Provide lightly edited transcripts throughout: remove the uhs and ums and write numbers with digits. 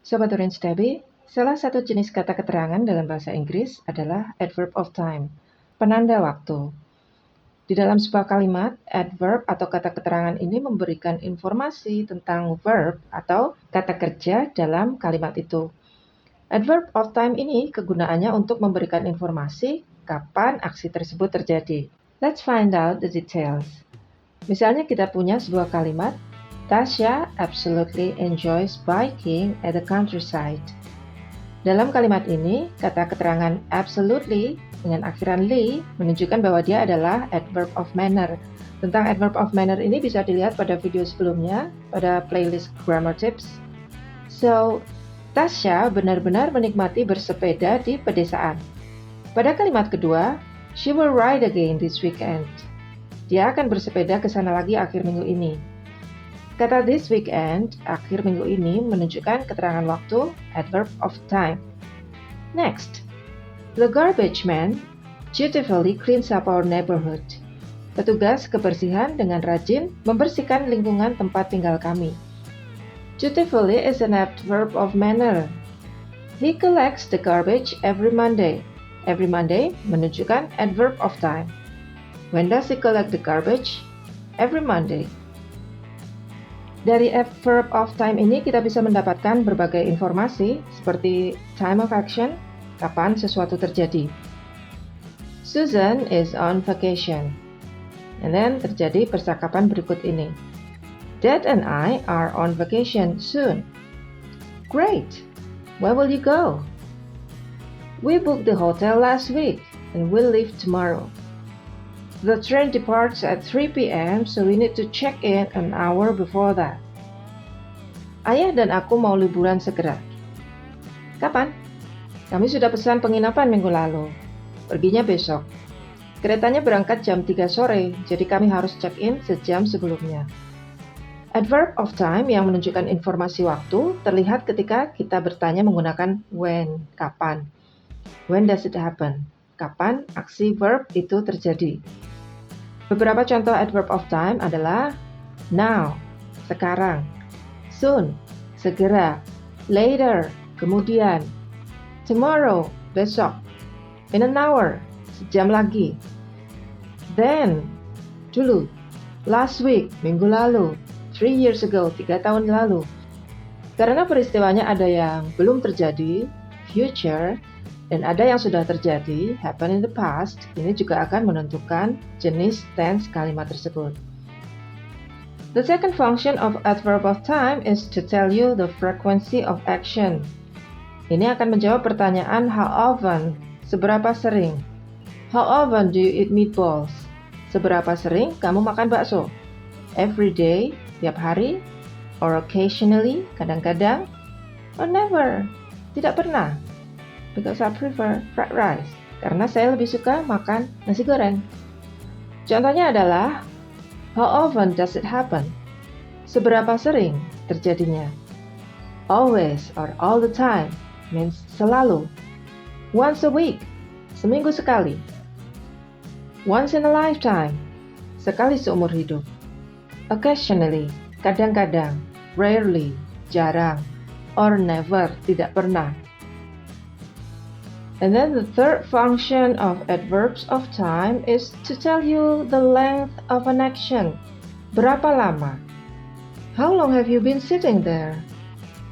Sobat Orange Tabby, salah satu jenis kata keterangan dalam bahasa Inggris adalah adverb of time, penanda waktu. Di dalam sebuah kalimat, adverb atau kata keterangan ini memberikan informasi tentang verb atau kata kerja dalam kalimat itu. Adverb of time ini kegunaannya untuk memberikan informasi kapan aksi tersebut terjadi. Let's find out the details. Misalnya kita punya sebuah kalimat, Tasya absolutely enjoys biking at the countryside. Dalam kalimat ini, kata keterangan absolutely dengan akhiran ly menunjukkan bahwa dia adalah adverb of manner. Tentang adverb of manner ini bisa dilihat pada video sebelumnya, pada playlist Grammar Tips. So, Tasya benar-benar menikmati bersepeda di pedesaan. Pada kalimat kedua, she will ride again this weekend. Dia akan bersepeda ke sana lagi akhir minggu ini. Kata this weekend, akhir minggu ini, menunjukkan keterangan waktu, adverb of time. Next, the garbage man dutifully cleans up our neighborhood. Petugas kebersihan dengan rajin membersihkan lingkungan tempat tinggal kami. Dutifully is an adverb of manner. He collects the garbage every Monday. Every Monday menunjukkan adverb of time. When does he collect the garbage? Every Monday. Dari adverb of time ini kita bisa mendapatkan berbagai informasi seperti time of action, kapan sesuatu terjadi. Susan is on vacation. And then terjadi percakapan berikut ini. Dad and I are on vacation soon. Great! Where will you go? We booked the hotel last week and we'll leave tomorrow. The train departs at 3 p.m. so we need to check in an hour before that. Ayah dan aku mau liburan segera. Kapan? Kami sudah pesan penginapan minggu lalu. Perginya besok. Keretanya berangkat jam 3 sore, jadi kami harus check-in sejam sebelumnya. Adverb of time yang menunjukkan informasi waktu terlihat ketika kita bertanya menggunakan when, kapan. When does it happen? Kapan aksi verb itu terjadi? Beberapa contoh adverb of time adalah now, sekarang, soon, segera, later, kemudian, tomorrow, besok, in an hour, sejam lagi, then, dulu, last week, minggu lalu, 3 years ago, 3 tahun lalu. Karena peristiwanya ada yang belum terjadi, future, dan ada yang sudah terjadi, happen in the past, ini juga akan menentukan jenis tense kalimat tersebut. The second function of adverb of time is to tell you the frequency of action. Ini akan menjawab pertanyaan how often, seberapa sering. How often do you eat meatballs? Seberapa sering kamu makan bakso? Every day, tiap hari, or occasionally, kadang-kadang, or never, tidak pernah. Because I prefer fried rice. Karena saya lebih suka makan nasi goreng. Contohnya adalah, how often does it happen? Seberapa sering terjadinya? Always or all the time means selalu. Once a week, seminggu sekali. Once in a lifetime, sekali seumur hidup. Occasionally, kadang-kadang. Rarely, jarang. Or never, tidak pernah. And then the third function of adverbs of time is to tell you the length of an action. Berapa lama? How long have you been sitting there?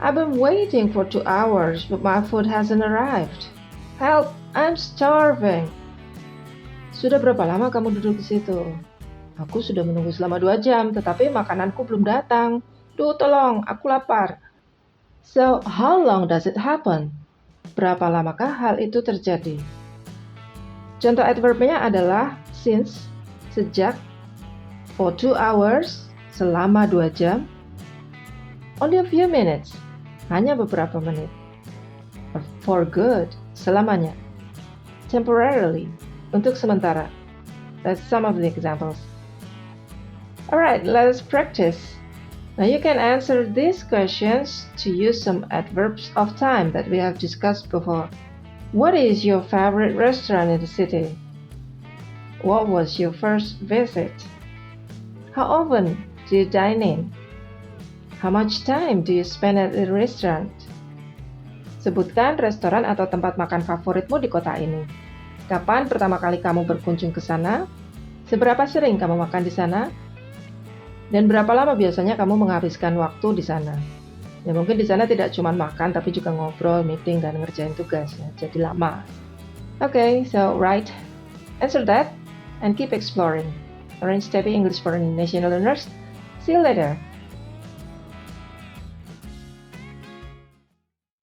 I've been waiting for 2 hours, but my food hasn't arrived. Help, I'm starving. Sudah berapa lama kamu duduk di situ? Aku sudah menunggu selama 2 jam, tetapi makananku belum datang. Duh, tolong, aku lapar. So, how long does it happen? Berapa lamakah hal itu terjadi? Contoh adverbnya adalah since, sejak, for 2 hours, selama 2 jam, only a few minutes, hanya beberapa menit, or for good, selamanya, temporarily, untuk sementara. That's some of the examples. Alright, let us practice. Now you can answer these questions to use some adverbs of time that we have discussed before. What is your favorite restaurant in the city? What was your first visit? How often do you dine in? How much time do you spend at the restaurant? Sebutkan restoran atau tempat makan favoritmu di kota ini. Kapan pertama kali kamu berkunjung ke sana? Seberapa sering kamu makan di sana? Dan berapa lama biasanya kamu menghabiskan waktu di sana? Ya mungkin di sana tidak cuma makan, tapi juga ngobrol, meeting, dan ngerjain tugas. Ya, jadi lama. Okay, so write, answer that, and keep exploring. Orange Tabby English for International Learners. See you later.